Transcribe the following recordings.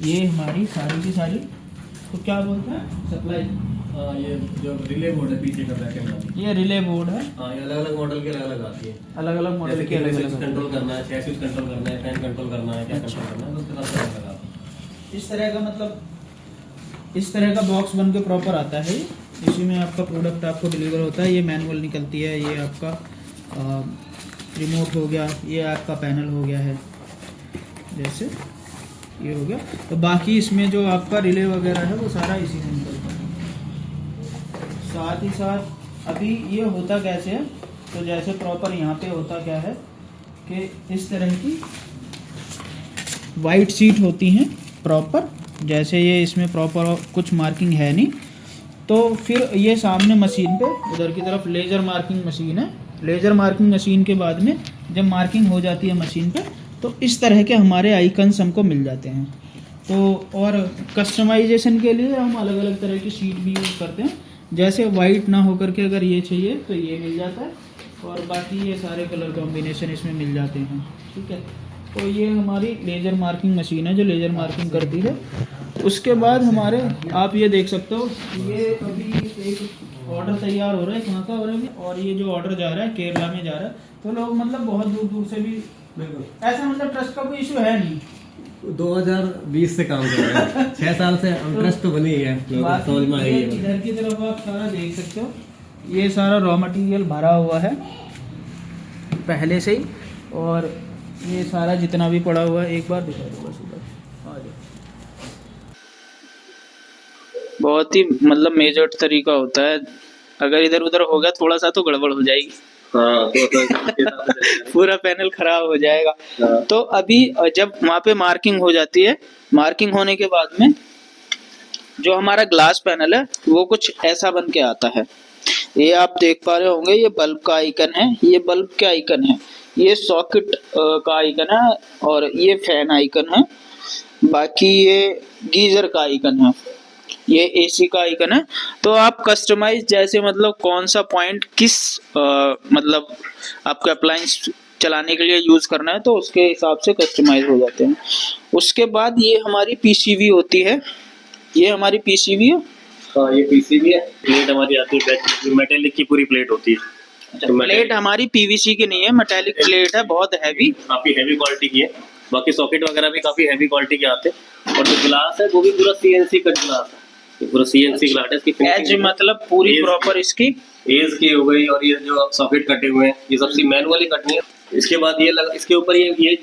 ये हमारी सारी की सारी तो क्या बोलते हैं सप्लाई। ये जो रिले बोर्ड है पीछे का बैकएंड वाली, ये रिले बोर्ड है, ये अलग अलग मॉडल के अलग अलग आती है। अलग अलग मॉडल जैसे के अलग कि अलग कंट्रोल करना है, चैसिस कंट्रोल करना है, फैन कंट्रोल करना है, क्या कंट्रोल करना है, तो उसके साथ अलग अलग आता है। इस तरह का मतलब इस तरह का बॉक्स बन के प्रॉपर आता है। इसी में आपका प्रोडक्ट आपको डिलीवर होता है। ये मैनुअल निकलती है, ये आपका रिमोट हो गया, ये आपका पैनल हो गया है, जैसे ये हो गया। तो बाकी इसमें जो आपका रिले वगैरह है वो सारा इसी में निकलता है। साथ ही साथ अभी ये होता कैसे है, तो जैसे प्रॉपर यहाँ पे होता क्या है कि इस तरह की वाइट शीट होती हैं प्रॉपर, जैसे ये इसमें प्रॉपर कुछ मार्किंग है नहीं, तो फिर ये सामने मशीन पे उधर की तरफ लेज़र मार्किंग मशीन है। लेज़र मार्किंग मशीन के बाद में जब मार्किंग हो जाती है मशीन पे, तो इस तरह के हमारे आइकन्स हमको मिल जाते हैं। तो और कस्टमाइजेशन के लिए हम अलग अलग तरह की शीट भी यूज़ करते हैं। जैसे वाइट ना होकर के अगर ये चाहिए तो ये मिल जाता है, और बाकी ये सारे कलर कॉम्बिनेशन इसमें मिल जाते हैं। ठीक है, तो ये हमारी लेज़र मार्किंग मशीन है जो लेज़र मार्किंग करती है। उसके बाद हमारे आप ये देख सकते हो, ये अभी एक ऑर्डर तैयार हो रहा है, कहाँ का हो रहा है, और ये जो ऑर्डर जा रहा है केरला में जा रहा है। तो लोग मतलब बहुत दूर दूर से भी, ऐसा मतलब ट्रस्ट का कोई इशू है नहीं। 2020 से काम कर रहे हैं, 6 साल से ट्रस्ट तो बनी है, समझ में आई है। इधर की तरफ आप सारा देख सकते हो, ये सारा रॉ मटेरियल भरा हुआ है पहले से ही, और ये सारा जितना भी पड़ा हुआ है एक बार दिखा दो बस उधर आ जाओ। बहुत ही मतलब मेजर तरीका होता है, अगर इधर उधर हो गया थोड़ा सा तो गड़बड़ हो जाएगी। हाँ, पूरा पैनल खराब हो जाएगा। तो अभी जब वहाँ पे मार्किंग हो जाती है, मार्किंग होने के बाद में जो हमारा ग्लास पैनल है वो कुछ ऐसा बन के आता है। ये आप देख पा रहे होंगे, ये बल्ब का आइकन है, ये बल्ब के आइकन है, ये सॉकेट का आइकन है, और ये फैन आइकन है, बाकी ये गीजर का आइकन है, ये एसी का आइकन है। तो आप कस्टमाइज जैसे मतलब कौन सा पॉइंट किस मतलब आपके अप्लायंस चलाने के लिए यूज करना है, तो उसके हिसाब से कस्टमाइज हो जाते हैं। उसके बाद ये हमारी पीसीबी होती है, ये हमारी पीसीबी है। हाँ, ये पीसीबी है। प्लेट हमारी आती है, मेटेलिक की पूरी प्लेट होती है। तो प्लेट हमारी पीवीसी की नहीं है, मेटालिक प्लेट है, बहुत हैवी, काफी हैवी क्वालिटी की है। बाकी सॉकेट वगैरह भी काफी हैवी क्वालिटी के आते हैं, और जो ग्लास है वो भी पूरा सीएनसी कट ग्लास है, ये पूरा सीएनसी ग्लास है। इसकी एज मतलब पूरी प्रॉपर इसकी एज की हो गई, और ये जो सॉकेट कटे हुए हैं ये सबसे मैनुअली कटनी है। इसके बाद ये इसके ऊपर ये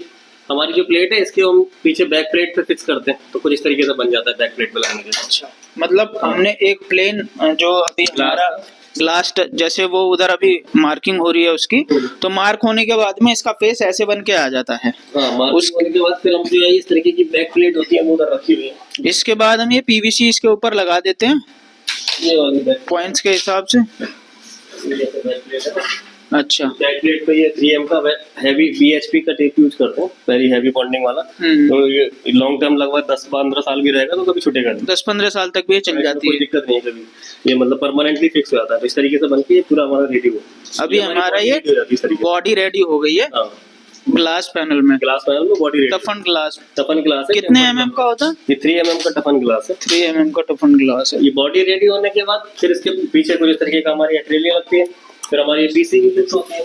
हमारी जो प्लेट है इसके हम पीछे बैक प्लेट पे फिक्स करते हैं, तो कुछ इस तरीके से बन जाता है बैक प्लेट पे लगाने के बाद। अच्छा, मतलब हमने एक प्लेन जो अभी हमारा ग्लास जैसे वो उधर अभी मार्किंग हो रही है उसकी, तो मार्क होने के बाद में इसका फेस ऐसे बन के आ जाता है। हाँ, होने के बाद फिर हम जो है इस तरीके की बैक प्लेट होती है वो उधर रखी हुई है। इसके बाद हम ये पीवीसी इसके ऊपर लगा देते हैं, ये वाली बैक पॉइंट्स के हिसाब से। बैक प्लेट है। अच्छा, बैक प्लेट पे ये 3M का हैवी BHP का टेप यूज करते हैं, वेरी हैवी बॉन्डिंग वाला। तो ये लॉन्ग टर्म लगभग 10-15 साल भी रहेगा, तो कभी छूटेगा नहीं। 10-15 साल तक भी ये चल जाती है, कोई दिक्कत नहीं है कभी, ये मतलब परमानेंटली फिक्स हो जाता है। तो इस तरीके से बनके ये पूरा हमारा रेडी हो। अभी हमारा ये बॉडी रेडी हो गई है ग्लास पैनल में। ग्लास पैनल में बॉडी रेडी, टफन ग्लास है। कितने mm का होता है? ये 3mm का टफन ग्लास है। 3mm का टफन ग्लास है। ये बॉडी रेडी होने के बाद फिर इसके पीछे कुछ इस तरीके का हमारी एक्रेलियन लगती है, फिर हमारी पीसीबी फिक्स होती है,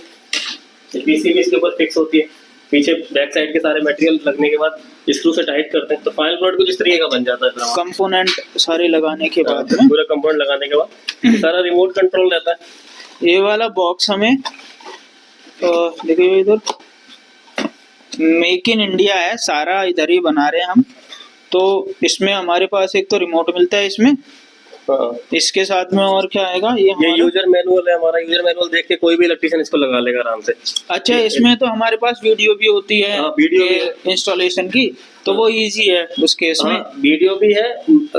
पीसीबी इसके ऊपर फिक्स होती है। पीछे बैक साइड के सारे मटेरियल लगने के बाद स्क्रू से टाइट करते हैं, तो फाइनल प्रोडक्ट कुछ इस तरीके का बन जाता है। कंपोनेंट सारे लगाने के बाद में, पूरा कंपोनेंट लगाने के बाद सारा रिमोट कंट्रोल रहता है। ये वाला बॉक्स हमें देखिए इधर मेक इन इंडिया है, सारा इधर ही बना रहे हैं हम। तो इसमें हमारे पास एक तो रिमोट मिलता है इसमें, इसके साथ में और क्या आएगा, ये यूजर मैनुअल है हमारा। यूजर मैनुअल देख के कोई भी इलेक्ट्रिशियन इसको लगा लेगा आराम से। अच्छा, इसमें तो हमारे पास वीडियो भी होती है, वीडियो इंस्टॉलेशन की, तो वो इजी है उस केस में। वीडियो भी है,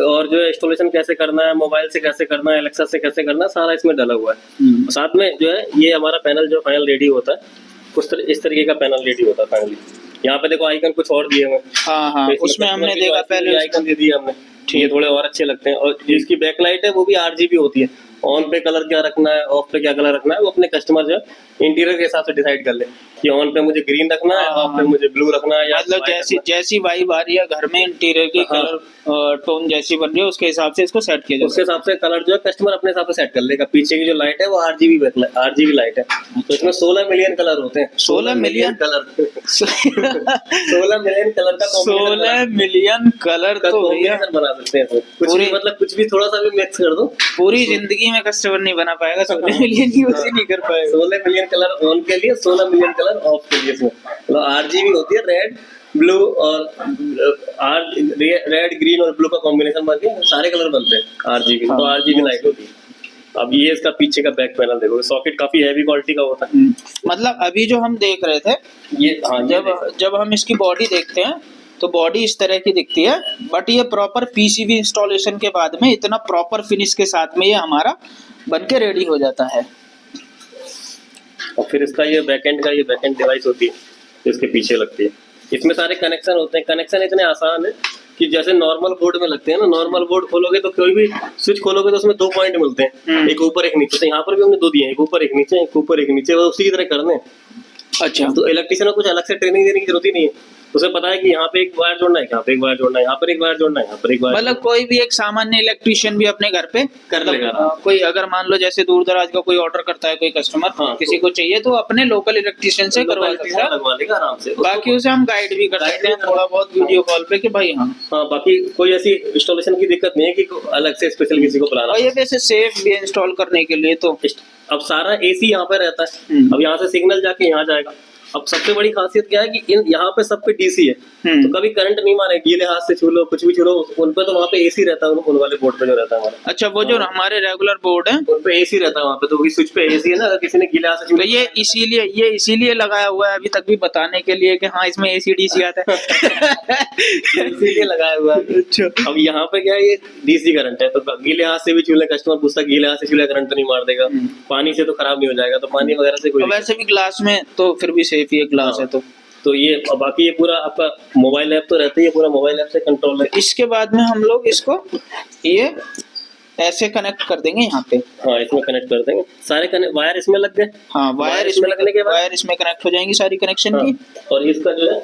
और जो इंस्टॉलेशन कैसे करना है, मोबाइल से कैसे करना है, एलेक्सा से कैसे करना है, सारा इसमें डला हुआ है। साथ में जो है ये हमारा पैनल जो फाइनल रेडी होता है, कुछ इस तरीके का पैनल रेडी होता है फाइनली। यहाँ पे देखो आइकन कुछ और दिए हुए। हाँ, उसमें हमने देखा पहले आइकन दे दिए हमने, ये थोड़े और अच्छे लगते हैं। और जिसकी बैक लाइट है वो भी RGB होती है, ऑन पे कलर क्या रखना है, ऑफ पे क्या कलर रखना है, वो अपने कस्टमर जो है इंटीरियर के हिसाब से डिसाइड कर ले कि ऑन पे मुझे ग्रीन रखना है, ऑफ पे मुझे ब्लू रखना है, या मतलब जैसी वाइब आ रही है घर में इंटीरियर की, हाँ। कलर टोन जैसी बन रही है उसके हिसाब से इसको सेट किया उसके जाए। हिसाब से कलर जो है कस्टमर अपने हिसाब से सेट कर लेगा। पीछे की जो लाइट है वो आरजीबी लाइट है, तो इसमें 16 मिलियन कलर होते हैं। 16 मिलियन कलर 16 मिलियन कलर का 16 मिलियन कलर तो भैया कॉम्बिनेशन बना सकते हैं इसमें। कुछ भी मतलब कुछ भी थोड़ा सा भी मिक्स कर दो, पूरी जिंदगी में कस्टमर नहीं बना पाएगा, 16 मिलियन की वजह नहीं कर पाएगा। 16 मिलियन कलर ऑन के लिए, 16 मिलियन कलर ऑफ के लिए। इसमें मतलब आरजीबी होती है, रेड ब्लू और रेड ग्रीन और ब्लू का कॉम्बिनेशन बन के सारे कलर बनते हैं आरजीबी। तो आरजीबी लाइट होती है। अब ये इसका पीछे का बैक पैनल देखो, सॉकेट काफी हैवी क्वालिटी का होता है। मतलब अभी जो हम देख रहे थे ये हाँ, जब हम इसकी बॉडी देखते हैं तो बॉडी इस तरह की दिखती है, बट ये प्रॉपर पीसीबी इंस्टॉलेशन के बाद में इतना प्रॉपर फिनिश के साथ में ये हमारा बनके रेडी हो जाता है। और फिर इसका ये बैकएंड डिवाइस होती है जो इसके पीछे लगती है। इसमें सारे कनेक्शन होते हैं। कनेक्शन इतने आसान है कि जैसे नॉर्मल बोर्ड में लगते हैं ना, नॉर्मल बोर्ड खोलोगे तो कोई भी स्विच खोलोगे तो उसमें 2 पॉइंट मिलते हैं, एक ऊपर एक नीचे। तो यहाँ पर भी हमने 2 दिए हैं, एक ऊपर एक नीचे, एक ऊपर एक नीचे, वो उसी की तरह करने हैं। अच्छा, तो इलेक्ट्रिशियन को कुछ अलग से ट्रेनिंग देने की जरूरत ही नहीं है। उसे पता है कि यहाँ पे एक वायर जोड़ना है, यहाँ पे एक वायर जोड़ना है, यहाँ पर एक वायर जोड़ना है, यहाँ पर एक वायर। मतलब कोई भी एक सामान्य इलेक्ट्रिशियन भी अपने घर पे कर लेगा। कोई अगर मान लो जैसे दूर दराज का कोई ऑर्डर करता है कोई कस्टमर, हाँ, किसी को चाहिए तो अपने लोकल इलेक्ट्रिशियन से करवा सकता है, लगवा लेगा आराम से। बाकी उसे हम गाइड भी कर सकते हैं थोड़ा बहुत वीडियो कॉल पे कि भाई हाँ। हाँ, बाकी कोई ऐसी इंस्टॉलेशन की दिक्कत नहीं है कि अलग से स्पेशल किसी को बुलाना। और ये वैसे सेफ भी इंस्टॉल करने के लिए तो अब सारा एसी यहाँ पे रहता है। अब यहाँ से सिग्नल जाके यहाँ जाएगा। अब सबसे बड़ी खासियत क्या है कि यहाँ पे सब पे डीसी है, तो कभी करंट नहीं मारे, गीले हाथ से छू लो, कुछ भी छू लो, उन पे तो वहाँ पे एसी रहता है। उन वाले बोर्ड पे जो रहता है हमारा। अच्छा, वो जो हमारे रेगुलर बोर्ड है उन पे एसी रहता है वहाँ पे, तो वही स्विच पे एसी है ना। अगर किसी ने गीले हाथ से छू तो ये इसीलिए लगाया हुआ है अभी तक भी बताने के लिए कि हाँ इसमें एसी डीसी आता है। इसीलिए लगाया हुआ है। अच्छा, अब यहाँ पे क्या है, ये डीसी करंट है, तो गीले हाथ से भी छू ले, कस्टमर पूछता गीले हाथ से छू ले करंट तो नहीं मार देगा, पानी से तो खराब नहीं हो जाएगा, तो पानी वगैरह से कोई। वैसे भी ग्लास में तो फिर भी सेफ ही है, ग्लास है तो ये बाकी ये पूरा आपका मोबाइल ऐप तो रहता ही है, पूरा मोबाइल ऐप से कंट्रोल है। इसके बाद में हम लोग इसको ये ऐसे कनेक्ट कर देंगे यहाँ पे। हाँ, इसमें कनेक्ट कर देंगे सारे वायर इसमें लग गए। हाँ, वायर इसमें लगने के बाद वायर इसमें कनेक्ट हो जाएंगी सारी कनेक्शन की। और इसका जो है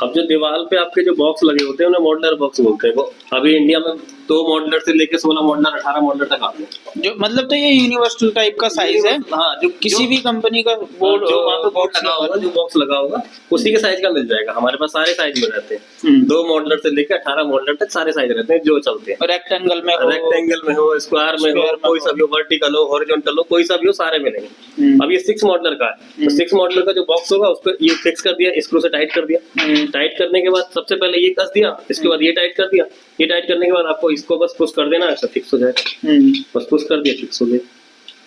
अब जो दीवार पे आपके जो बॉक्स लगे होते हैं उन्हें मॉडलर बॉक्स बोलते हैं। वो अभी इंडिया में 2 मॉडलर से लेके 16 मॉडलर 18 मॉडलर तक आते हैं। जो मतलब तो ये यूनिवर्सल टाइप का साइज है। हाँ, जो किसी भी कंपनी का बोर्ड जो वहाँ पे बोर्ड लगा होगा, जो बॉक्स लगा होगा उसी के साइज का मिल जाएगा। हमारे पास सारे साइज में रहते हैं। 2 मॉडलर से लेके 18 मॉडलर तक सारे साइज रहते हैं जो चलते हैं। रेक्टेंगल में हो, स्क्वायर में हो, कोई सा भी हो, वर्टिकल हो, हॉरिजॉन्टल हो, कोई सा भी हो, सारे मिलेंगे। अब ये 6 मॉडलर का है, तो 6 मॉडलर का जो बॉक्स होगा उस पर ये फिक्स कर दिया, स्क्रू से टाइट कर दिया। टाइट करने के बाद सबसे पहले ये कस दिया, इसके बाद ये टाइट कर दिया। ये टाइट करने के बाद आपको इसको बस पुश कर देना, ऐसा फिक्स हो जाएगा। बस पुश कर दिया, फिक्स हो गया।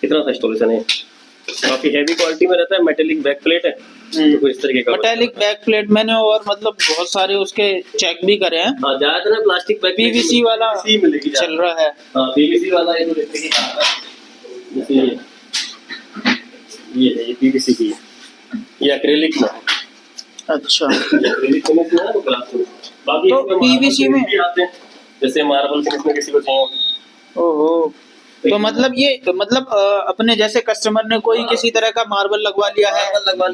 इतना सा इंस्टॉलेशन है। काफी हैवी क्वालिटी में रहता है। मेटेलिक बैक प्लेट है, तो कुछ इस तरीके का मेटेलिक बैक प्लेट मैंने और मतलब बहुत सारे उसके चेक भी करे हैं। हाँ, ज्यादातर ना प्लास्टिक बैक पीवीसी वाला मिलेगी चल रहा है। हाँ, पीवीसी वाला ये तो देखते ही ये है, ये पीवीसी की है, ये एक्रेलिक में। अच्छा, एक्रेलिक में है तो ग्लास में। बाकी तो पीवीसी में भी आते हैं, जैसे मार्बल फिनिश में किसी को चाहिए। ओहो, तो मतलब ये अपने जैसे कस्टमर ने कोई किसी तरह का मार्बल लगवा लिया है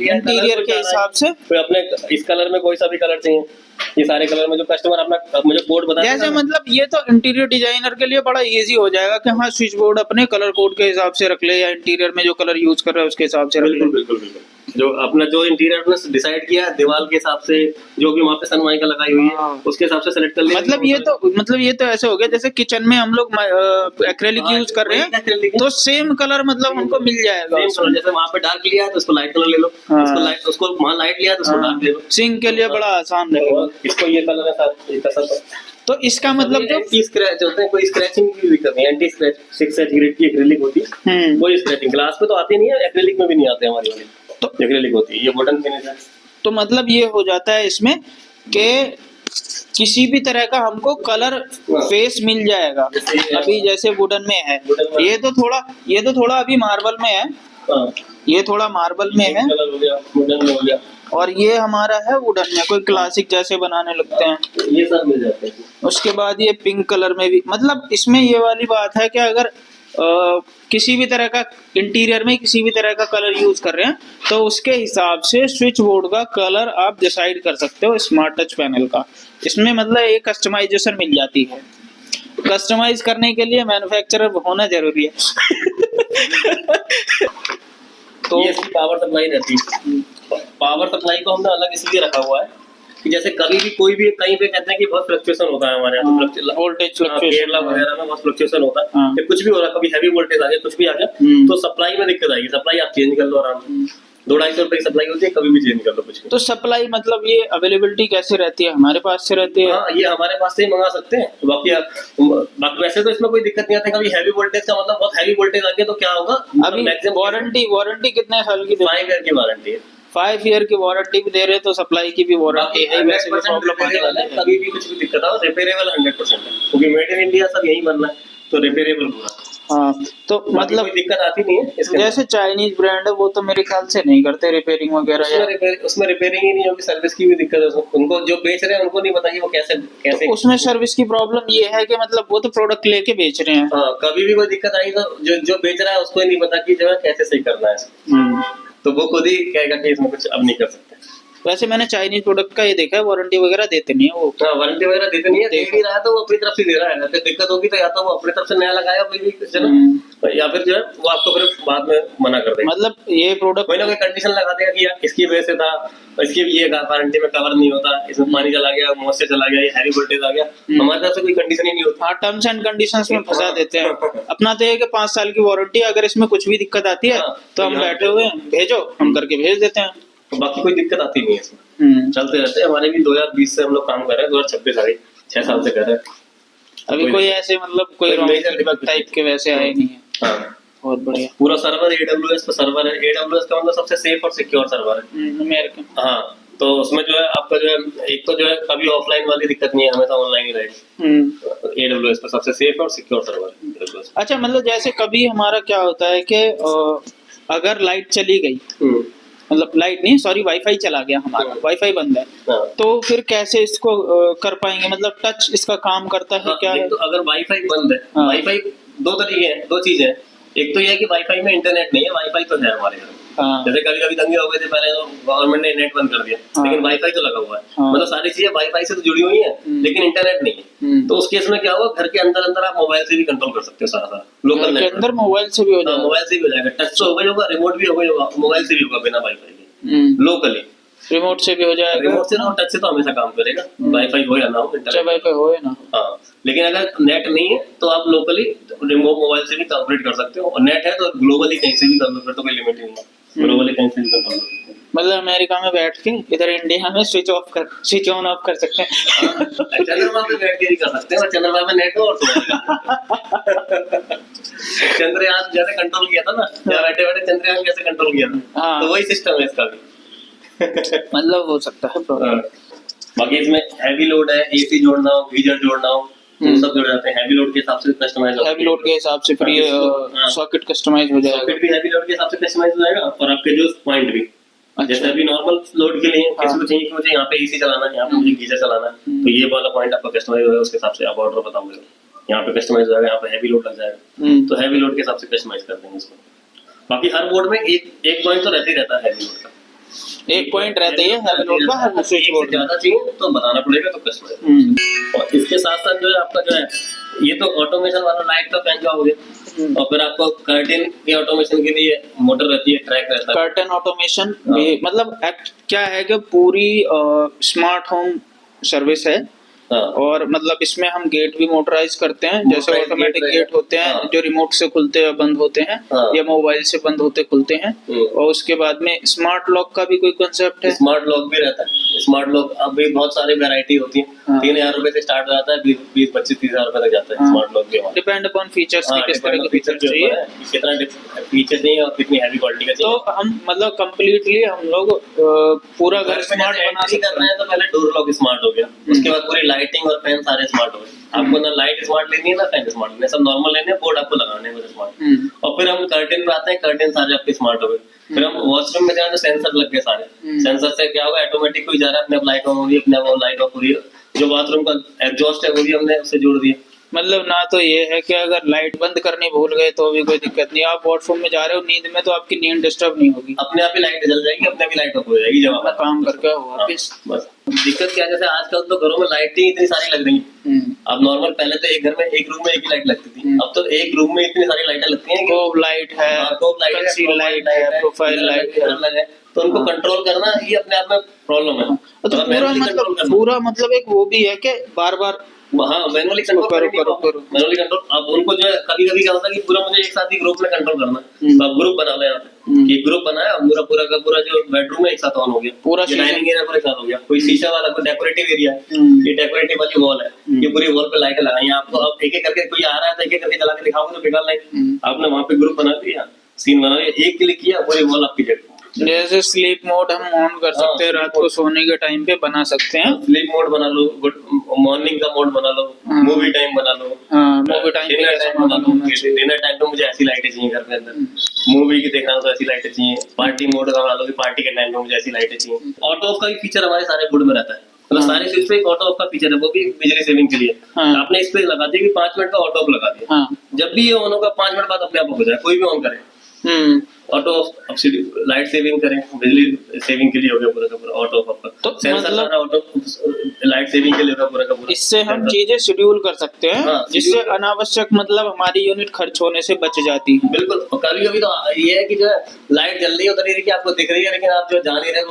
इंटीरियर के हिसाब से, कोई अपने इस कलर में कोई सा भी कलर चाहिए, ये सारे कलर में जो कस्टमर अपना मुझे कोड बता जैसे मतलब ये तो इंटीरियर डिजाइनर के लिए बड़ा इजी हो जाएगा कि हाँ स्विच बोर्ड अपने कलर कोड के हिसाब से रख ले या इंटीरियर में जो कलर यूज कर रहा है उसके हिसाब से रख ले। बिल्कुल जो अपना जो इंटीरियर ने डिसाइड किया दीवार के हिसाब से, जो भी वहाँ पे सनमाइका लगाई हुई है उसके हिसाब से सेलेक्ट कर ले। मतलब ये तो ऐसे हो गया जैसे किचन में हम लोग एक्रेलिक यूज कर रहे हैं तो सेम कलर मतलब हमको मिल जाएगा। जैसे वहाँ पे डार्क लिया है तो उसको लाइट कलर ले लो, उसको वहाँ लाइट लिया तो उसको डार्क ले लो। सिंक के लिए बड़ा आसान रहेगा। इसको ये कलर है तो इसका मतलब जो एंटी स्क्रैच होते हैं, कोई स्क्रैचिंग की दिक्कत नहीं। एंटी स्क्रैच 6H ग्रेड की एक्रेलिक होती है, कोई स्क्रैचिंग ग्लास पे तो आती नहीं है, एक्रेलिक में भी नहीं आते हमारी वाली, तो एक्रेलिक होती है। ये वुडन फिनिश है। तो मतलब ये हो जाता है इसमें कि किसी भी तरह का हमको कलर फेस मिल जाएगा। अभी जैसे वुडन में है, ये तो थोड़ा अभी मार्बल में है, ये थोड़ा मार्बल में है वुडन में हो गया। और ये हमारा है वुडन में, कोई क्लासिक जैसे बनाने लगते हैं, ये सब मिल जाते हैं। उसके बाद ये पिंक कलर में भी, मतलब इसमें ये वाली बात है कि अगर किसी भी तरह का इंटीरियर में किसी भी तरह का कलर यूज कर रहे हैं तो उसके हिसाब से स्विच बोर्ड का कलर आप डिसाइड कर सकते हो स्मार्ट टच पैनल का। इसमें मतलब एक कस्टमाइजेशन मिल जाती है। कस्टमाइज करने के लिए मैन्युफैक्चरर होना जरूरी है। तो ये इसकी पावर सप्लाई रहती है। पावर सप्लाई को हमने अलग इसलिए रखा हुआ है कि जैसे कभी भी कोई भी कहीं पे कहते हैं कि बहुत फ्लक्चुएशन होता है हमारे यहाँ, वोल्टेज केरला वगैरह में बहुत फ्लक्चुएशन होता है, हाँ। फिर कुछ भी हो रहा है, कभी हैवी वोल्टेज आ गया, कुछ भी आ गया, तो सप्लाई में दिक्कत आएगी। सप्लाई आप चेंज कर लो आराम से, 200-250 रुपए की सप्लाई होती है, कभी भी चेंज कर लो कुछ भी। तो सप्लाई मतलब ये अवेलेबिलिटी कैसे रहती है, हमारे पास से रहती है? हाँ, ये हमारे पास से ही मंगा सकते हैं। बाकी वैसे तो इसमें कोई दिक्कत नहीं आती। कभी हैवी वोल्टेज का मतलब बहुत हैवी वोल्टेज आ गया तो क्या होगा, अभी मैक्सिमम वारंटी कितने साल की? 5 ईयर की वारंटी है। 5 ईयर की वारंटी भी दे रहे तो सप्लाई की भी वारंटी है। वैसे भी प्रॉब्लम आने वाला है, कभी भी कुछ भी दिक्कत हो रिपेयरेबल 100% है, क्योंकि मेड इन इंडिया सब यही बनना है, तो रिपेयरेबल पूरा। हाँ, तो मतलब कोई दिक्कत आती नहीं है इसके। जैसे चाइनीज ब्रांड है वो तो मेरे ख्याल से नहीं करते रिपेयरिंग वगैरह, या उसमें रिपेयरिंग ही नहीं होगी, सर्विस की भी दिक्कत है। उनको जो बेच रहे हैं उनको नहीं बताइए वो कैसे तो उसमें सर्विस की प्रॉब्लम ये है कि मतलब वो तो प्रोडक्ट लेके बेच रहे हैं। हाँ, कभी भी कोई दिक्कत आई तो जो बेच रहा है उसको ही नहीं पता कि जो है कैसे सही करना है, तो वो खुद ही कहेगा कि इसमें कुछ अब नहीं कर सकते। वैसे मैंने चाइनीज प्रोडक्ट का ये देखा है, वारंटी वगैरह देते नहीं है वो। हाँ, वारंटी वगैरह देते नहीं है, दे भी रहा है तो वो अपनी तरफ से दे रहा है। फिर दिक्कत होगी तो या तो वो अपनी तरफ से नया लगाया कोई भी चलो, या फिर जो है वो आपको फिर बाद में मना कर देगा। मतलब ये प्रोडक्ट कोई ना कोई कंडीशन लगा देगा कि यार इसकी वजह से था, इसकी ये वारंटी में कवर नहीं होता, इसमें पानी चला गया, मॉइस्चर चला गया, ये हैवी वोल्टेज आ गया, हमारे तरफ से कोई कंडीशन ही नहीं होती। हाँ, टर्म्स एंड कंडीशंस में फंसा देते हैं। अपना तो ये कि 5 साल की वारंटी, अगर इसमें कुछ भी दिक्कत आती है तो हम बैठे हुए हैं, भेजो, हम करके भेज देते हैं। तो बाकी कोई दिक्कत आती नहीं है इसमें, चलते रहते हैं। हमारे भी 2020 से हम लोग काम कर रहे हैं, 2026 आ गई, 6 साल से कर रहे हैं। अभी कोई ऐसे मतलब कोई रॉन्ग टाइप के वैसे आए नहीं है। हाँ, बहुत बढ़िया। पूरा सर्वर AWS पे सर्वर है। AWS का मतलब सबसे सेफ और सिक्योर सर्वर है अमेरिकन। हाँ, तो उसमें जो है आपका जो है एक तो जो है कभी ऑफलाइन वाली दिक्कत नहीं है, हमेशा ऑनलाइन ही रहेगी। AWS पे सबसे सेफ और सिक्योर सर्वर है AWS। अच्छा, मतलब जैसे कभी हमारा क्या होता है कि अगर लाइट चली गई, मतलब लाइट नहीं, सॉरी, वाईफाई चला गया, हमारा वाईफाई बंद है, तो फिर कैसे इसको कर पाएंगे? मतलब टच इसका काम करता है क्या? तो अगर वाईफाई बंद है, वाईफाई 2 तरीके हैं, 2 चीजें हैं। एक तो ये है कि वाईफाई में इंटरनेट नहीं है, वाईफाई तो है हमारे घर में। जैसे कभी कभी दंगे हो गए थे पहले, तो गवर्नमेंट ने नेट बंद कर दिया, लेकिन वाईफाई तो लगा हुआ है। मतलब सारी चीजें वाईफाई से तो जुड़ी हुई है, लेकिन इंटरनेट नहीं है। तो उस केस में क्या होगा, घर के अंदर अंदर आप मोबाइल से भी कंट्रोल कर सकते हो सारा लोकल नेट के अंदर। मोबाइल से भी हो जाएगा? मोबाइल से भी हो जाएगा। टच तो हो गई होगा, रिमोट भी हो गई होगा, मोबाइल से भी होगा बिना वाईफाई के, लोकली। रिमोट से भी हो जाएगा? रिमोट से ना, टच से तो हमेशा काम करेगा, वाईफाई हो या ना हो, वाईफाई हो या ना। हाँ, लेकिन अगर नेट नहीं है तो आप लोकली रिमोट मोबाइल से भी ऑपरेट कर सकते हो, और नेट है तो ग्लोबली कहीं से भी कर लो, फिर तो कोई लिमिट नहीं है, ग्लोबली कहीं से भी कर लो। मतलब अमेरिका में बैठ के इधर इंडिया में स्विच ऑन ऑफ कर सकते हैं। चंद्रमा पे बैठ के भी कर सकते हैं, और चंद्रमा में नेट हो और चंद्रयान जैसे कंट्रोल किया था ना, बैठे बैठे चंद्रयान कैसे कंट्रोल किया था, तो वही सिस्टम है इसका भी। मतलब हो सकता है। बाकी इसमें हैवी लोड है, AC जोड़ना हो, गीजर जोड़ना हो, तो सब जुड़ जाते हैं। हैवी लोड के हिसाब से कस्टमाइज होगा, हैवी लोड के हिसाब से फिर ये सॉकेट कस्टमाइज हो जाएगा। सॉकेट भी हैवी लोड के हिसाब से कस्टमाइज हो जाएगा, और आपके जो पॉइंट भी। जैसे अभी नॉर्मल लोड के लिए किसी को चाहिए कि मुझे यहाँ पे AC चलाना है, यहाँ पे मुझे गीजर चलाना है, तो ये वाला पॉइंट आपका कस्टमाइज होगा, उसके हिसाब से आप ऑर्डर बताओगे, यहाँ पे कस्टमाइज हो जाएगा, यहाँ पे हैवी लोड लग जाएगा, तो हैवी लोड के हिसाब से कस्टमाइज कर देंगे इसको। बाकी हर बोर्ड में एक पॉइंट तो रहते ही रहता है हैवी लोड का, एक पॉइंट रहता है हैवी लोड का, हर स्विच बोर्ड ज्यादा चाहिए तो बताना पड़ेगा, तो कस्टमाइज। और इसके साथ साथ जो है आपका जो है ये तो ऑटोमेशन वाला लाइट का फैन का हो गया, और फिर आपको कर्टेन के ऑटोमेशन के लिए मोटर रहती है, ट्रैक रहता है। कर्टेन ऑटोमेशन भी मतलब क्या है कि पूरी स्मार्ट होम सर्विस है, और मतलब इसमें हम गेट भी मोटराइज करते हैं, जैसे ऑटोमेटिक गेट होते हैं जो रिमोट से खुलते हैं बंद होते हैं, या मोबाइल से बंद होते खुलते हैं। और उसके बाद में स्मार्ट लॉक का भी कोई कॉन्सेप्ट है? स्मार्ट लॉक भी रहता है। स्मार्ट लॉक अभी बहुत सारी वैरायटी होती है, 3000 रुपए से स्टार्ट हो जाता है, 20, 25, 30,000 रुपए तक जाता है स्मार्ट लॉक भी। डिपेंड अपॉन फीचर्स की, किस तरह के फीचर चाहिए, कितना फीचर चाहिए और कितनी हैवी क्वालिटी का चाहिए। तो हम मतलब कंप्लीटली हम लोग पूरा घर स्मार्ट बना के कर रहे हैं, तो पहले डोर लॉक स्मार्ट हो गया, उसके बाद पूरी लाइटिंग और फैन सारे स्मार्ट हो गए। आपको ना लाइट स्मार्ट लेनी है ना फैन स्मार्ट लेनी है, सब नॉर्मल लेने हैं, बोर्ड आपको लगाने हैं बस स्मार्ट। और फिर हम कर्टेन पे आते हैं, कर्टेन सारे आपके स्मार्ट हो गए। फिर हम वॉशरूम में जाए तो सेंसर लग गए सारे, सेंसर से क्या होगा, ऑटोमेटिक कोई जा रहा है, अपने आप लाइट ऑन हो रही है, अपने आप लाइट ऑफ हो रही है। जो बाथरूम का एग्जॉस्ट है वो भी हमने उससे जोड़ दिया। मतलब ना तो ये है कि अगर लाइट बंद करनी भूल गए तो भी कोई दिक्कत नहीं, आप वॉशरूम में जा रहे हो नींद में तो आपकी नींद डिस्टर्ब नहीं होगी, अपने आप ही लाइट जल जाएगी, अपने आप ही लाइट ऑफ हो जाएगी जब अपना आप काम करके हो वापिस। बस दिक्कत क्या है, जैसे आजकल तो घरों में लाइटें इतनी सारी लग रही हैं। अब नॉर्मल पहले तो एक घर में एक रूम में एक ही लाइट लगती थी, अब तो एक रूम में इतनी सारी लाइटें लगती हैं। कोब लाइट है, कोब लाइट है, कंसील लाइट है, प्रोफाइल लाइट है, तो उनको कंट्रोल करना ये अपने आप में प्रॉब्लम है। तो पूरा मतलब एक वो भी है कि बार बार हाँ मैनुअली कंट्रोल करो मैनुअली कंट्रोल। अब उनको जो है कभी कभी क्या होता है कि पूरा मुझे एक साथ ही ग्रुप में कंट्रोल करना है, तो आप ग्रुप बना लो यहाँ पे, एक ग्रुप बनाया, पूरा का पूरा जो बेडरूम है एक साथ ऑन हो गया, पूरा डाइनिंग एरिया पूरा एक साथ हो गया। कोई शीशा वाला, कोई डेकोरेटिव एरिया है, ये डेकोरेटिव वाली वॉल है, ये पूरी वॉल पे लाइटें लगाई। आपको अब एक एक करके कोई आ रहा है तो एक एक करके जला के दिखाओगे तो बेकार लाइट। आपने वहाँ पे ग्रुप बना दिया, सीन बना दिया, एक क्लिक किया पूरी वॉल आपकी जगह। जैसे स्लीप मोड हम ऑन कर सकते हैं, रात को सोने के टाइम पे बना सकते हैं, स्लीप मोड बना लो, गुड मॉर्निंग का मोड बना लो, मूवी टाइम बना लो, मूवी टाइम डिनर टाइम बना लो। डिनर टाइम पे मुझे ऐसी लाइटें चाहिए घर के अंदर, मूवी की देखना हो तो ऐसी लाइटें चाहिए। पार्टी मोड का बना लो कि पार्टी के टाइम पे मुझे ऐसी लाइटें चाहिए। ऑटो ऑफ का भी फीचर हमारे सारे बोर्ड में रहता है, मतलब सारे स्विच पे एक ऑटो ऑफ का फीचर है, वो भी बिजली सेविंग के लिए। आपने इस पे लगा दिया कि 5 मिनट का ऑटो ऑफ लगा दिया, जब भी ये ऑन होगा 5 मिनट बाद अपने आप हो जाए, कोई भी ऑन करे ऑटो ऑफ। लाइट सेविंग करें, बिजली सेविंग के लिए हो गया पूरा का पूरा ऑटो ऑफ का। तो सेंसर सारा ऑटो लाइट सेविंग के लिए होगा पूरा का पूरा। इससे हम चीजें शेड्यूल कर सकते हैं, जिससे अनावश्यक मतलब हमारी यूनिट खर्च होने से बच जाती है। बिल्कुल। और कभी कभी तो ये है कि जो है लाइट जल रही है उधर की आपको दिख रही है, लेकिन आप जो जान नहीं रहे,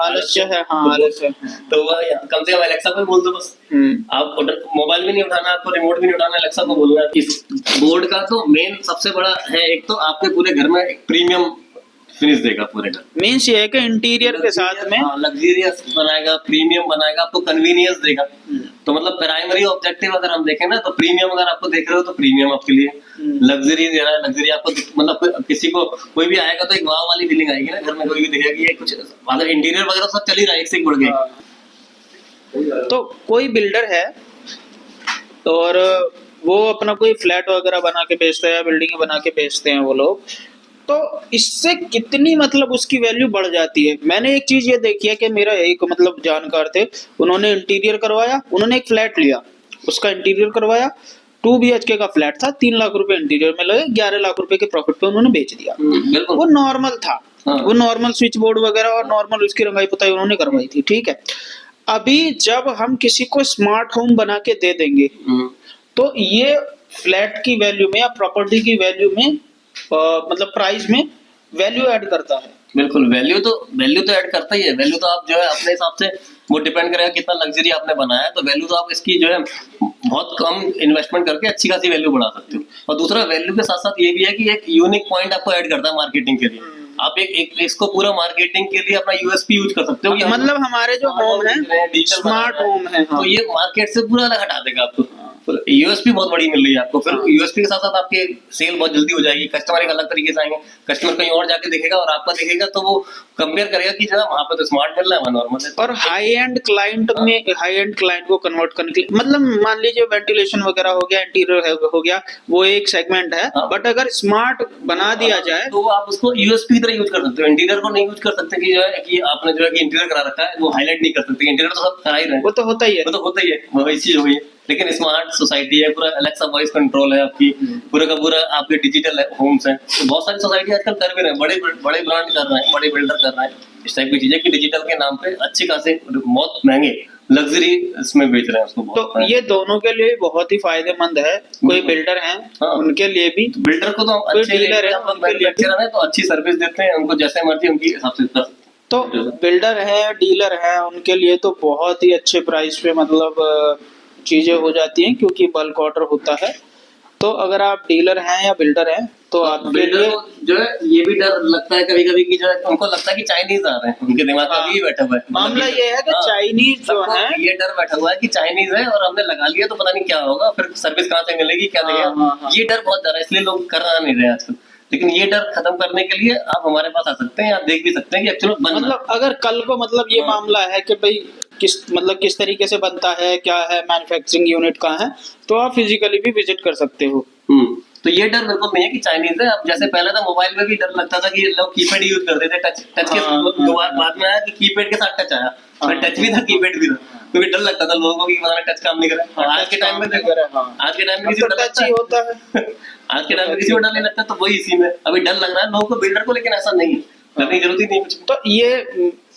आलस्य है। हाँ आलस्य है, तो वह कम से कम एलेक्सा को बोल दो बस। आप मोबाइल भी नहीं उठाना, आपको रिमोट भी नहीं उठाना, एलेक्सा को बोलना। इस बोर्ड का तो मेन सबसे बड़ा है, एक तो आपके पूरे घर में एक प्रीमियम फिनिश देगा पूरे घर। मीन्स ये है कि इंटीरियर के साथ में लग्जरियस बनाएगा, प्रीमियम बनाएगा, आपको कन्वीनियंस देगा। तो मतलब प्राइमरी ऑब्जेक्टिव अगर हम देखें ना तो प्रीमियम, अगर आपको देख रहे हो तो प्रीमियम आपके लिए, लग्जरी दे रहा है। लग्जरी आपको मतलब किसी को कोई भी आएगा तो एक वाव वाली फीलिंग आएगी ना घर में, कोई भी देखेगा कि ये कुछ मतलब इंटीरियर वगैरह सब चल ही रहा है, एक से एक बढ़ गई। तो कोई बिल्डर है और वो अपना कोई फ्लैट वगैरह बना के बेचता है या बिल्डिंग बना के बेचते हैं वो लोग, तो इससे कितनी मतलब उसकी वैल्यू बढ़ जाती है। मैंने एक चीज ये देखी है कि मेरा एक मतलब जानकार थे, उन्होंने इंटीरियर करवाया, उन्होंने एक फ्लैट लिया, उसका इंटीरियर करवाया, 2 BHK का फ्लैट था, 3 लाख रुपए इंटीरियर में लगे, 11 लाख रुपए के प्रॉफिट पे उन्होंने बेच दिया। वो नॉर्मल था, वो नॉर्मल स्विच बोर्ड वगैरह और नॉर्मल उसकी रंगाई पुताई उन्होंने करवाई थी, ठीक है। अभी जब हम किसी को स्मार्ट होम बना के दे देंगे तो ये फ्लैट की वैल्यू में या प्रॉपर्टी की वैल्यू में मतलब प्राइस में वैल्यू ऐड करता है। बिल्कुल, वैल्यू तो ऐड करता ही है। वैल्यू तो आप जो है अपने हिसाब से वो डिपेंड करेगा कितना लग्जरी आपने बनाया है, तो वैल्यू तो आप इसकी जो है बहुत कम इन्वेस्टमेंट करके अच्छी खासी वैल्यू बढ़ा सकते हो। और दूसरा वैल्यू के साथ साथ ये भी है कि एक यूनिक पॉइंट आपको ऐड करता है मार्केटिंग के लिए। आप एक इसको पूरा मार्केटिंग के लिए अपना यूएसपी यूज कर सकते हो कि मतलब हमारे जो होम है स्मार्ट होम है, तो ये मार्केट से पूरा अलग हटा देगा आपको। यूएसपी बहुत बड़ी मिल रही है आपको। फिर यूएसपी के साथ साथ आपके सेल बहुत जल्दी हो जाएगी, कस्टमर एक अलग तरीके से आएंगे, कस्टमर कहीं और जाके देखेगा और आपका देखेगा तो वो कंपेयर करेगा कि जरा वहाँ पे तो स्मार्ट मिल रहा है, वहाँ नॉर्मल है। और हाई एंड क्लाइंट में हाई एंड क्लाइंट को कन्वर्ट करने के लिए मतलब मान लीजिए वेंटिलेशन वगैरह हो गया, इंटीरियर हो गया, वो एक सेगमेंट है, बट अगर स्मार्ट बना दिया जाए तो आप उसको यूएसपी की तरह यूज कर सकते हो। इंटीरियर को नहीं यूज कर सकते कि जो है कि आपने जो है कि इंटीरियर करा रखा है वो हाईलाइट नहीं कर सकते। इंटीरियर तो सब करा ही रहे हैं, वो तो होता ही है, वो तो होता ही है, वही चीज हुई है। लेकिन स्मार्ट सोसाइटी है, पूरा एलेक्सा वॉइस कंट्रोल है आपकी, पूरा का पूरा आपके डिजिटल होम्स हैं। तो बहुत सारी सोसाइटी आजकल कर भी रहे हैं, बड़े ब्रांड कर रहे हैं, बड़े बिल्डर कर रहे हैं इस टाइप की चीजें कि डिजिटल के नाम पे अच्छी खासे बहुत महंगे लग्जरी इसमें बेच रहे हैं उसको। तो ये दोनों के लिए बहुत ही फायदेमंद है। कोई बिल्डर हैं उनके लिए भी, बिल्डर को तो अच्छे डीलर है, मैन्युफैक्चरर है तो अच्छी सर्विस देते हैं, उनको जैसे मर्जी उनकी हिसाब से। तो बिल्डर है, डीलर है, उनके लिए तो बहुत ही अच्छे प्राइस पे मतलब चीजें हो जाती हैं क्योंकि बल्क ऑर्डर होता है। तो अगर आप डीलर हैं या बिल्डर हैं तो आपके लिए जो है ये भी डर लगता है कभी कभी कि जो है उनको लगता है कि चाइनीज आ रहे हैं, उनके दिमाग में भी बैठा हुआ है मामला ये है कि चाइनीज जो है ये डर बैठा हुआ है कि चाइनीज है और हमने लगा लिया तो पता नहीं क्या होगा, फिर सर्विस कहाँ से मिलेगी, क्या देगा। ये डर बहुत ज्यादा है, इसलिए लोग करना नहीं रहे आजकल। लेकिन ये डर खत्म करने के लिए आप हमारे पास आ सकते हैं, आप देख भी सकते हैं कि एक्चुअली मतलब अगर कल को मतलब ये मामला है कि भाई किस तरीके से बनता है, क्या है, मैन्युफैक्चरिंग यूनिट कहाँ है, तो आप फिजिकली भी विजिट कर सकते हो। तो ये डर बिल्कुल नहीं है कि चाइनीज है। अब जैसे पहले तो मोबाइल में भी डर लगता था कि लोग कीपैड यूज करते थे, टच के बाद में आया कि कीपैड के साथ टच आया, टच भी था कीपैड भी था, क्योंकि डर लगता था लोगों को कि टच काम नहीं करे। आज के टाइम में आज के टाइम में किसी को डर लगता है, आज के टाइम में किसी को डर नहीं लगता, तो वही इसी में अभी डर लग रहा है लोगों को, बिल्डर को, लेकिन ऐसा नहीं है, डरने की जरूरत ही नहीं कुछ। तो ये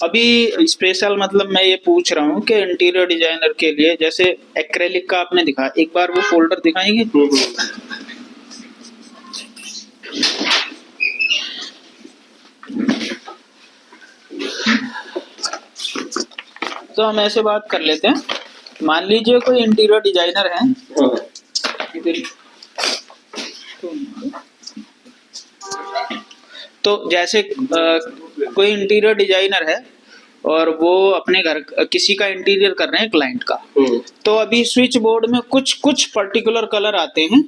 अभी स्पेशल मतलब मैं ये पूछ रहा हूँ कि इंटीरियर डिजाइनर के लिए, जैसे एक्रेलिक का आपने दिखा, एक बार वो फोल्डर दिखाएंगे? तो हम ऐसे बात कर लेते हैं, मान लीजिए कोई इंटीरियर डिजाइनर है, तो जैसे कोई इंटीरियर डिजाइनर है और वो अपने घर किसी का इंटीरियर कर रहे हैं क्लाइंट का, तो अभी स्विच बोर्ड में कुछ पर्टिकुलर कलर आते हैं,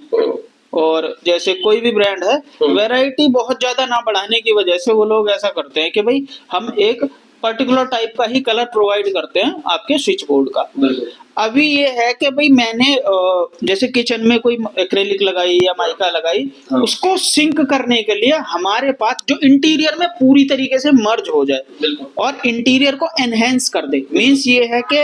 और जैसे कोई भी ब्रांड है, वैरायटी बहुत ज्यादा ना बढ़ाने की वजह से वो लोग ऐसा करते हैं कि भाई हम एक पर्टिकुलर टाइप का ही कलर प्रोवाइड करते हैं आपके स्विच बोर्ड का। अभी ये है कि भाई मैंने जैसे किचन में कोई एक्रेलिक लगाई या माइका लगाई, उसको सिंक करने के लिए हमारे पास जो इंटीरियर में पूरी तरीके से मर्ज हो जाए और इंटीरियर को एनहेंस कर दे। मींस ये है कि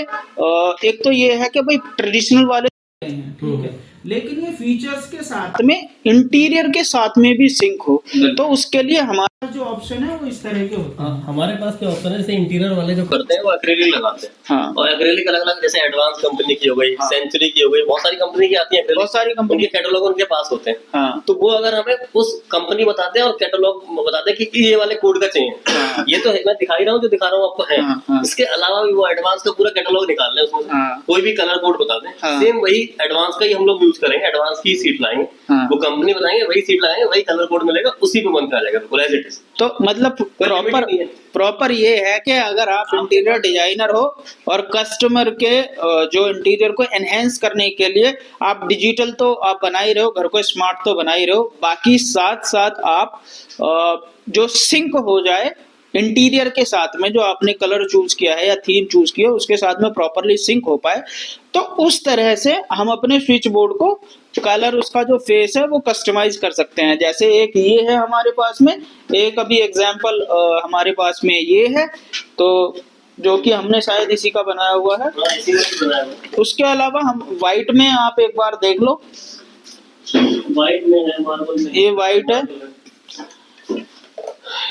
एक तो ये है कि भाई ट्रेडिशनल वाले ठीक है, लेकिन ये फीचर्स के साथ में इंटीरियर के साथ में भी सिंक हो, तो उसके लिए हमारा जो ऑप्शन है वो इस तरह के होते हैं। हमारे पास क्या ऑप्शन है, जैसे इंटीरियर वाले जो करते हैं वो एक्रेलिक लगाते हैं। हाँ। और एक्रेलिक अलग अलग, जैसे एडवांस कंपनी की हो गई, सेंचुरी की हो गई, बहुत सारी कंपनी की आती है, बहुत सारी कंपनी के कैटलॉग उनके पास होते हैं। हाँ। तो वो अगर हमें उस कंपनी बताते हैं और कैटलॉग बताते हैं कि ये वाले कोड का चाहिए, ये तो मैं दिखा ही रहा हूँ, जो दिखा रहा हूँ आपको है। इसके अलावा भी वो एडवांस का पूरा कैटलॉग निकाल लें, उसमें कोई भी कलर कोड बता दें, सेम वही एडवांस का ही हम लोग यूज करेंगे, एडवांस की सीट लाएंगे, वो कंपनी बताएंगे, वही सीट लाएंगे, वही कलर कोड मिलेगा, उसी पे बन कर आ जाएगा। तो मतलब प्रॉपर ये है कि अगर आप इंटीरियर डिजाइनर हो और कस्टमर के जो इंटीरियर को एनहेंस करने के लिए आप डिजिटल तो आप बना ही रहे हो, घर को स्मार्ट तो बना ही रहे हो, बाकी साथ साथ आप जो सिंक हो जाए इंटीरियर के साथ में, जो आपने कलर चूज किया है या थीम चूज किया है उसके साथ में प्रॉपरली सिंक हो पाए, तो उस तरह से हम अपने स्विच बोर्ड को कलर उसका जो फेस है वो कस्टमाइज कर सकते हैं। जैसे एक ये है हमारे पास में, एक अभी एग्जांपल हमारे पास में ये है, तो जो कि हमने शायद इसी का बनाया हुआ है। उसके अलावा हम व्हाइट में, आप एक बार देख लो, व्हाइट में है, मार्बल में, ये व्हाइट है,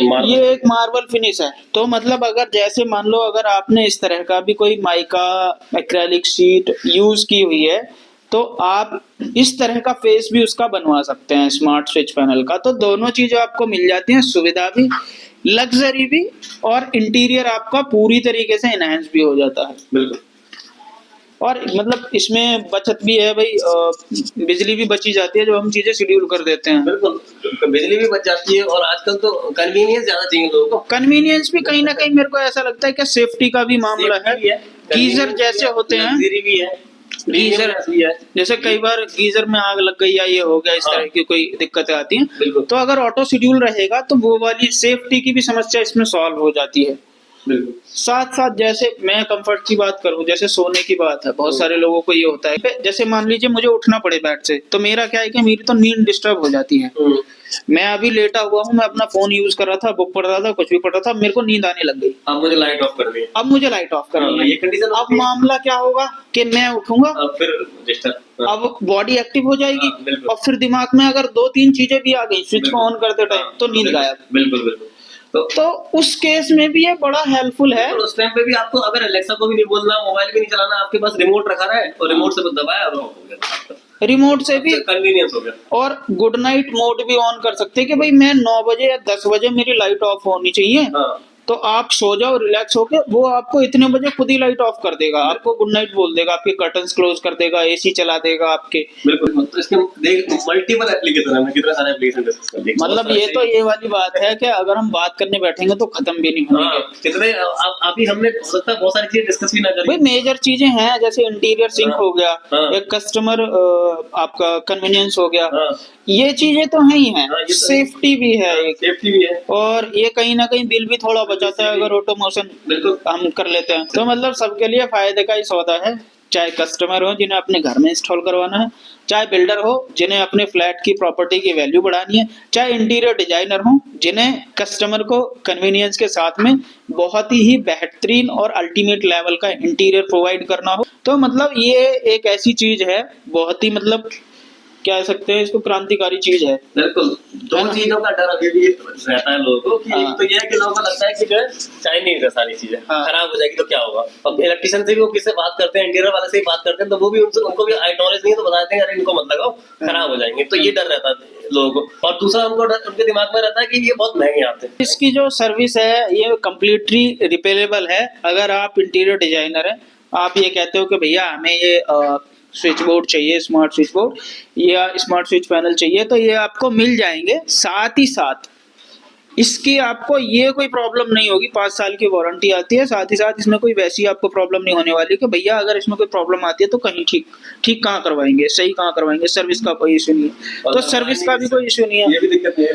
ये एक मार्बल फिनिश है। तो मतलब अगर जैसे मान लो अगर आपने इस तरह का भी कोई माइका एक्रेलिक शीट यूज की हुई है, तो आप इस तरह का फेस भी उसका बनवा सकते हैं स्मार्ट स्विच पैनल का। तो दोनों चीजें आपको मिल जाती हैं, सुविधा भी, लग्जरी भी, और इंटीरियर आपका पूरी तरीके से एनहांस भी हो जाता है। बिल्कुल। और मतलब इसमें बचत भी है भाई, बिजली भी बची जाती है जो हम चीजें शेड्यूल कर देते हैं। बिल्कुल, बिजली भी बच जाती है, और आजकल तो कन्वीनियंस ज्यादा चाहिए लोगों को। कन्वीनियंस भी कहीं ना कहीं मेरे को ऐसा लगता है कि सेफ्टी का भी मामला है। गीजर जैसे होते हैं, भी है, गीजर भी है, जैसे कई बार गीजर में आग लग गई या ये हो गया, इस तरह की कोई दिक्कतें आती हैं, तो अगर ऑटो शेड्यूल रहेगा तो वो वाली सेफ्टी की भी समस्या इसमें सॉल्व हो जाती है। साथ साथ जैसे मैं कंफर्ट की बात करूं, जैसे सोने की बात है, बहुत सारे लोगों को ये होता है, जैसे मान लीजिए मुझे उठना पड़े बेड से, तो मेरा क्या है कि मेरी तो नींद डिस्टर्ब हो जाती है। मैं अभी लेटा हुआ हूँ, मैं अपना फोन यूज कर रहा था, बुक पढ़ रहा था, कुछ भी पढ़ रहा था, मेरे को नींद आने लग गई। अब मुझे लाइट ऑफ कर दी, अब मुझे लाइट ऑफ करनी है, ये कंडीशन। अब मामला क्या होगा कि मैं उठूंगा, अब फिर डिस्टर्ब, अब बॉडी एक्टिव हो जाएगी, और फिर दिमाग में अगर 2-3 चीजें भी आ गई स्विच को ऑन करते टाइम, तो नींद गायब। बिल्कुल। तो उस केस में भी ये बड़ा हेल्पफुल है। उस टाइम पे भी आपको अगर एलेक्सा को भी नहीं बोलना, मोबाइल भी नहीं चलाना, आपके पास रिमोट रखा है और रिमोट से दबाया और हो गया, रिमोट से भी कन्वीनियंस हो गया। और गुड नाइट मोड भी ऑन कर सकते हैं कि भाई मैं 9 बजे या 10 बजे मेरी लाइट ऑफ होनी चाहिए, तो आप सो जाओ रिलैक्स होके, वो आपको इतने बजे खुद ही लाइट ऑफ कर देगा, आपको गुड नाइट बोल देगा, आपके कर्टन्स क्लोज कर देगा, एसी चला देगा आपके। बिल्कुल। तो इसके देख मल्टीपल एप्लीकेशन है, कितने सारे एप्लीकेशन डिस्कस कर लिए। मतलब ये तो ये वाली बात है कि अगर हम बात करने बैठेंगे तो खत्म भी नहीं होंगे। कितने आप ही हमने सकता बहुत सारी चीजें डिस्कस भी ना करें। भाई मेजर चीजें हैं, जैसे इंटीरियर सिंक हो गया, एक कस्टमर आपका कन्वीनियंस हो गया, ये चीजें तो है ही हैं, सेफ्टी भी है, सेफ्टी भी है, और ये कहीं ना कहीं बिल भी थोड़ा बच जाता है अगर ऑटोमोशन बिल्कुल। हम कर लेते हैं। तो मतलब सबके लिए फायदे का ही सौदा है, चाहे कस्टमर हो जिन्हें अपने घर में इंस्टॉल करवाना है, चाहे बिल्डर हो जिन्हें अपने फ्लैट की प्रॉपर्टी की वैल्यू बढ़ानी है, चाहे इंटीरियर डिजाइनर हो जिन्हें कस्टमर को कन्वीनियंस के साथ में बहुत ही बेहतरीन और अल्टीमेट लेवल का इंटीरियर प्रोवाइड करना हो। तो मतलब ये एक ऐसी चीज है, बहुत ही मतलब कह सकते हैं इसको क्रांतिकारी चीज है। बिल्कुल। दो चीजों का डर अभी भी रहता है लोगों को कि एक तो ये है कि लोगों को लगता है कि जो है चाइनीज है सारी चीजें, हाँ। खराब हो जाएगी तो क्या होगा। अब इलेक्ट्रिशियन से भी वो किससे बात करते हैं, इंटीरियर वाले से ही बात करते हैं, तो वो भी उनको भी नॉलेज नहीं है, तो बताते हैं अरे इनको मत लगाओ, खराब हो जाएंगे। तो ये डर रहता है लोगों को। और दूसरा उनको उनके दिमाग में रहता है कि ये बहुत महंगे आते हैं। इसकी जो सर्विस है ये कम्प्लीटली रिपेयरेबल है। अगर आप इंटीरियर डिजाइनर हैं, आप ये कहते हो कि भैया हमें ये स्विच बोर्ड चाहिए, स्मार्ट स्विच बोर्ड या स्मार्ट स्विच पैनल चाहिए, तो ये आपको मिल जाएंगे। साथ ही साथ इसकी आपको ये कोई प्रॉब्लम नहीं होगी, 5 साल की वारंटी आती है। साथ ही साथ इसमें कोई वैसी आपको प्रॉब्लम नहीं होने वाली कि भैया अगर इसमें कोई प्रॉब्लम आती है तो कहीं ठीक कहाँ करवाएंगे, सही कहाँ करवाएंगे, सर्विस का कोई इशू नहीं है। तो सर्विस का भी कोई इशू नहीं है। ये भी दिक्कत नहीं है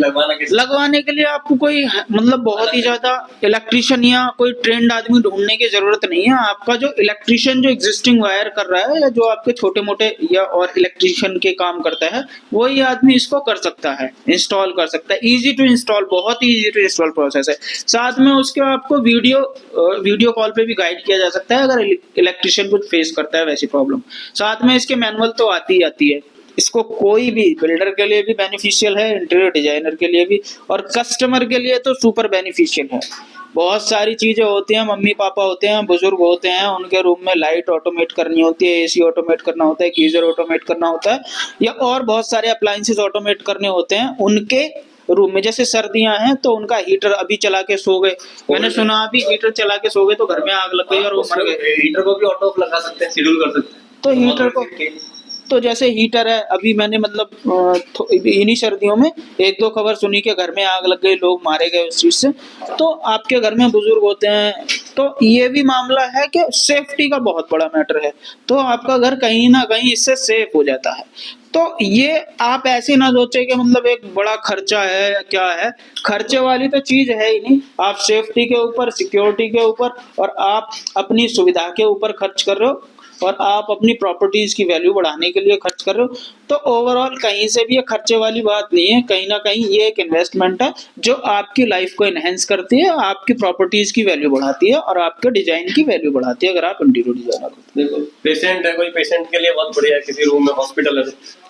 लगवाने के लिए आपको कोई मतलब बहुत ही ज्यादा इलेक्ट्रिशियन या कोई ट्रेंड आदमी ढूंढने की जरूरत नहीं है। आपका जो इलेक्ट्रिशियन जो एग्जिस्टिंग वायर कर रहा है या जो आपके छोटे मोटे या और इलेक्ट्रिशियन के काम करता है, वही आदमी इसको कर सकता है, इंस्टॉल कर सकता है। इजी टू इंस्टॉल, बहुत इजी टू इंस्टॉल प्रोसेस है। साथ में उसके आपको वीडियो कॉल पे भी गाइड किया जा सकता है अगर इलेक्ट्रिशियन कुछ फेस करता है वैसी प्रॉब्लम। साथ में इसके मैनुअल तो आती ही आती है। इसको कोई भी बिल्डर के लिए भी बेनिफिशियल है, इंटीरियर डिजाइनर के लिए भी, और कस्टमर के लिए तो सुपर बेनिफिशियल है। बहुत सारी चीजें होती हैं, मम्मी पापा होते हैं, बुजुर्ग होते हैं, उनके रूम में लाइट ऑटोमेट करनी होती है, एसी ऑटोमेट करना होता है, गीजर ऑटोमेट करना होता है, या और बहुत सारे अप्लायंसेस ऑटोमेट करने होते हैं उनके रूम में। जैसे सर्दियां हैं तो उनका हीटर अभी चला के सो गए, मैंने सुना अभी हीटर चला के सो गए तो घर में आग लग गई और वो मर गए। हीटर को भी ऑटो लगा सकते हैं, शेड्यूल कर सकते हैं। तो हीटर को, तो जैसे हीटर है, अभी मैंने मतलब इन्हीं सर्दियों में 1-2 खबर सुनी कि घर में आग लग गई, लोग मारे गए उस चीज से। तो आपके घर में बुजुर्ग होते हैं तो ये भी मामला है कि सेफ्टी का बहुत बड़ा मैटर है, तो आपका घर कहीं ना कहीं इससे सेफ हो जाता है। तो ये आप ऐसे ना सोचे कि मतलब एक बड़ा खर्चा है या क्या है, खर्चे वाली तो चीज है ही नहीं। आप सेफ्टी के ऊपर, सिक्योरिटी के ऊपर और आप अपनी सुविधा के ऊपर खर्च कर रहे हो और आप अपनी प्रॉपर्टीज की वैल्यू बढ़ाने के लिए खर्च कर रहे हो। तो ओवरऑल कहीं से भी ये खर्चे वाली बात नहीं है, कहीं ना कहीं ये एक इन्वेस्टमेंट है जो आपकी लाइफ को एनहेंस करती है, आपकी प्रॉपर्टीज की वैल्यू बढ़ाती है और आपके डिजाइन की वैल्यू बढ़ाती है अगर आप इंटीरियर डिजाइनर हो। देखो पेशेंट है, कोई पेशेंट के लिए बहुत बढ़िया है, किसी रूम में हॉस्पिटल है,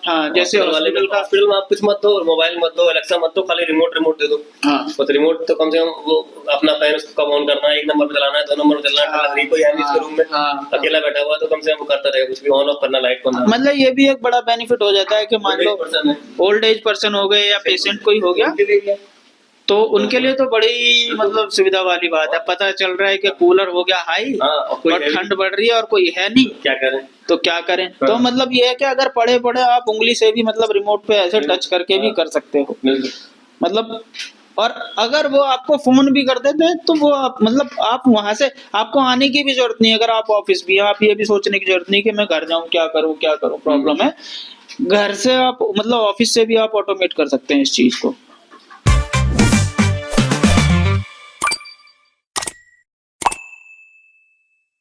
हाँ, जैसे हॉस्पिटल में आप कुछ मत दो, मोबाइल मत दो, एलेक्सा मत दो, खाली रिमोट दे दो। हाँ, बस रिमोट तो कम से कम वो अपना फैन उसको कब ऑन करना है, 1 नंबर पे चलाना है, 2 नंबर पे चलाना है, कोई है नहीं इसके रूम में, अकेला बैठा हुआ है तो कम से कम वो करता रहेगा, कुछ भी ऑन ऑफ करना, लाइट करना। मतलब ये भी एक बड़ा बेनिफिट हो जाता है कि मान लो ओल्ड एज पर्सन हो गए या पेशेंट कोई हो गया तो उनके लिए तो बड़ी मतलब सुविधा वाली बात है। पता चल रहा है कि कूलर हो गया हाई और ठंड बढ़ रही है और कोई है नहीं, क्या करें तो क्या करें। तो मतलब ये है कि अगर पड़े आप उंगली से भी मतलब रिमोट पे ऐसे टच करके भी कर सकते हो मतलब। और अगर वो आपको फोन भी कर देते हैं तो वो मतलब आप वहां से आपको आने की भी जरूरत नहीं है। अगर आप ऑफिस भी हैं, आप ये भी सोचने की जरूरत नहीं कि मैं घर जाऊं क्या करूं प्रॉब्लम है। घर से आप मतलब ऑफिस से भी आप ऑटोमेट कर सकते हैं इस चीज को।